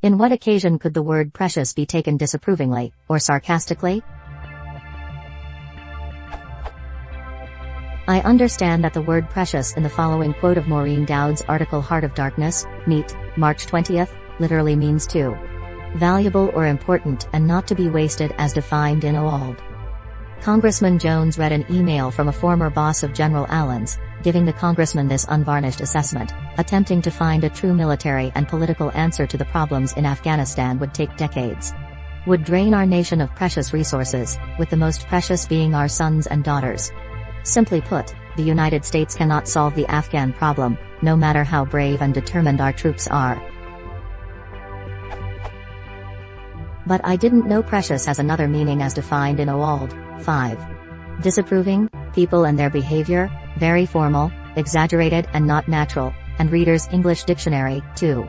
In what occasion could the word precious be taken disapprovingly, or sarcastically? I understand that the word precious in the following quote of Maureen Dowd's article Heart of Darkness, Neat, March 20th, literally means to valuable or important and not to be wasted as defined in OALD. Congressman Jones read an email from a former boss of General Allen's, giving the congressman this unvarnished assessment: attempting to find a true military and political answer to the problems in Afghanistan would take decades. Would drain our nation of precious resources, with the most precious being our sons and daughters. Simply put, the United States cannot solve the Afghan problem, no matter how brave and determined our troops are. But I didn't know precious has another meaning as defined in OALD. 5. Disapproving, people and their behavior, very formal, exaggerated and not natural, and Reader's English Dictionary. 2.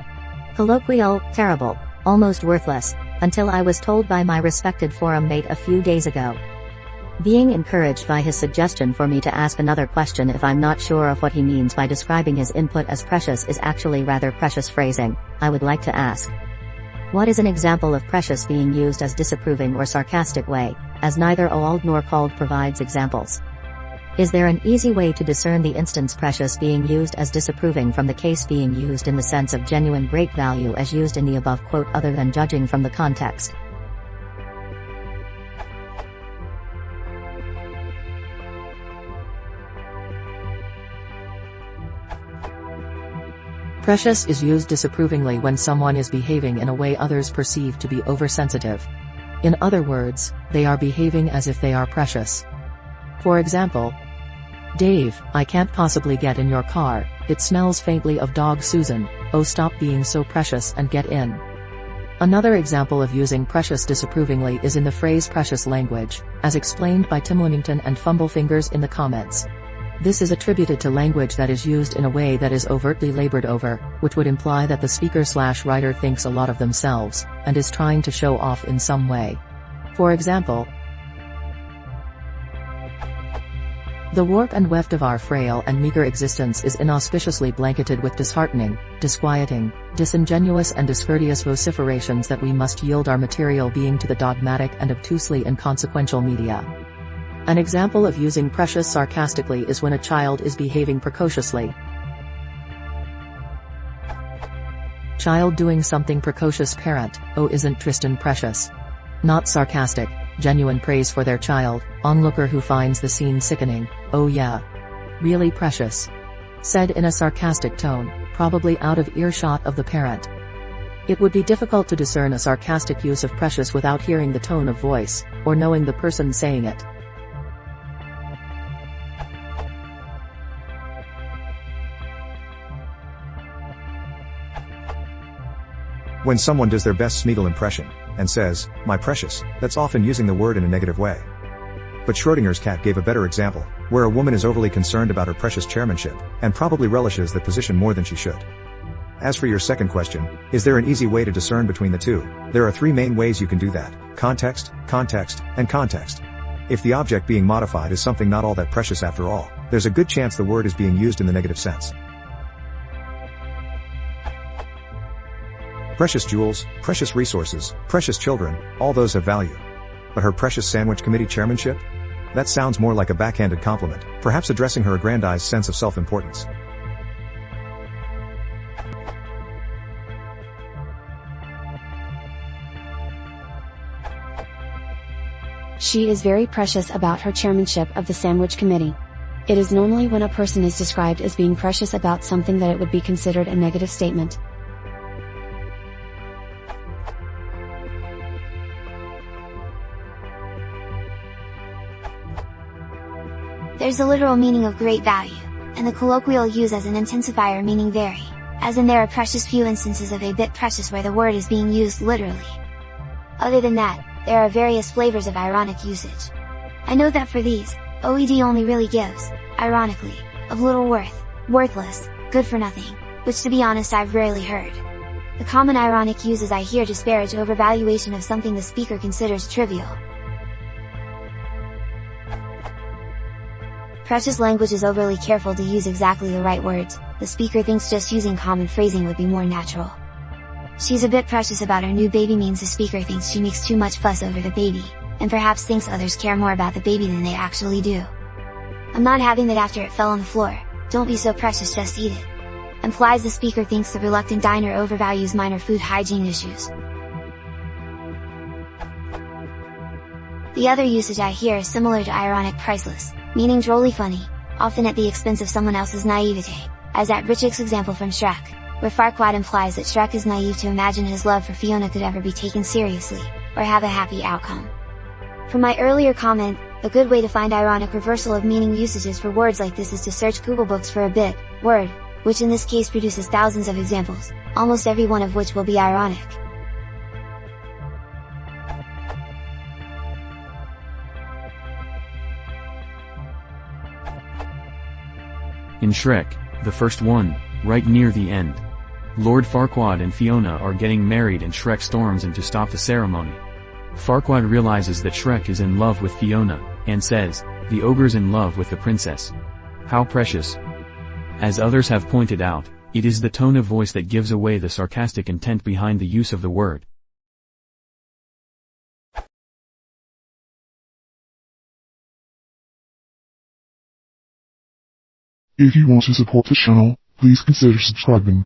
Colloquial, terrible, almost worthless, until I was told by my respected forum mate a few days ago. Being encouraged by his suggestion for me to ask another question if I'm not sure of what he means by describing his input as precious is actually rather precious phrasing, I would like to ask. What is an example of precious being used as disapproving or sarcastic way, as neither OALD nor CALD provides examples? Is there an easy way to discern the instance precious being used as disapproving from the case being used in the sense of genuine great value as used in the above quote other than judging from the context? Precious is used disapprovingly when someone is behaving in a way others perceive to be oversensitive. In other words, they are behaving as if they are precious. For example, Dave, I can't possibly get in your car, it smells faintly of dog Susan, oh stop being so precious and get in. Another example of using precious disapprovingly is in the phrase precious language, as explained by Tim Winnington and Fumblefingers in the comments. This is attributed to language that is used in a way that is overtly labored over, which would imply that the speaker/writer thinks a lot of themselves, and is trying to show off in some way. For example, the warp and weft of our frail and meager existence is inauspiciously blanketed with disheartening, disquieting, disingenuous and discourteous vociferations that we must yield our material being to the dogmatic and obtusely inconsequential media. An example of using precious sarcastically is when a child is behaving precociously. Child doing something precocious parent, oh isn't Tristan precious? Not sarcastic, genuine praise for their child, onlooker who finds the scene sickening, oh yeah. Really precious. Said in a sarcastic tone, probably out of earshot of the parent. It would be difficult to discern a sarcastic use of precious without hearing the tone of voice, or knowing the person saying it. When someone does their best Smeagol impression, and says, my precious, that's often using the word in a negative way. But Schrodinger's cat gave a better example, where a woman is overly concerned about her precious chairmanship, and probably relishes that position more than she should. As for your second question, is there an easy way to discern between the two? There are three main ways you can do that: context, context, and context. If the object being modified is something not all that precious after all, there's a good chance the word is being used in the negative sense. Precious jewels, precious resources, precious children, all those have value. But her precious sandwich committee chairmanship? That sounds more like a backhanded compliment, perhaps addressing her aggrandized sense of self-importance. She is very precious about her chairmanship of the sandwich committee. It is normally when a person is described as being precious about something that it would be considered a negative statement. There's a literal meaning of great value, and the colloquial use as an intensifier meaning very, as in there are precious few instances of a bit precious where the word is being used literally. Other than that, there are various flavors of ironic usage. I know that for these, OED only really gives, ironically, of little worth, worthless, good for nothing, which to be honest I've rarely heard. The common ironic uses I hear disparage overvaluation of something the speaker considers trivial. Precious language is overly careful to use exactly the right words, the speaker thinks just using common phrasing would be more natural. She's a bit precious about her new baby means the speaker thinks she makes too much fuss over the baby, and perhaps thinks others care more about the baby than they actually do. I'm not having that after it fell on the floor, don't be so precious, just eat it. Implies the speaker thinks the reluctant diner overvalues minor food hygiene issues. The other usage I hear is similar to ironic priceless, meaning drolly funny, often at the expense of someone else's naivete, as at Richik's example from Shrek, where Farquaad implies that Shrek is naive to imagine his love for Fiona could ever be taken seriously, or have a happy outcome. From my earlier comment, a good way to find ironic reversal of meaning usages for words like this is to search Google Books for a bit word, which in this case produces thousands of examples, almost every one of which will be ironic. In Shrek, the first one, right near the end, Lord Farquaad and Fiona are getting married and Shrek storms in to stop the ceremony. Farquaad realizes that Shrek is in love with Fiona, and says, "The ogre's in love with the princess. How precious." As others have pointed out, it is the tone of voice that gives away the sarcastic intent behind the use of the word. If you want to support the channel, please consider subscribing.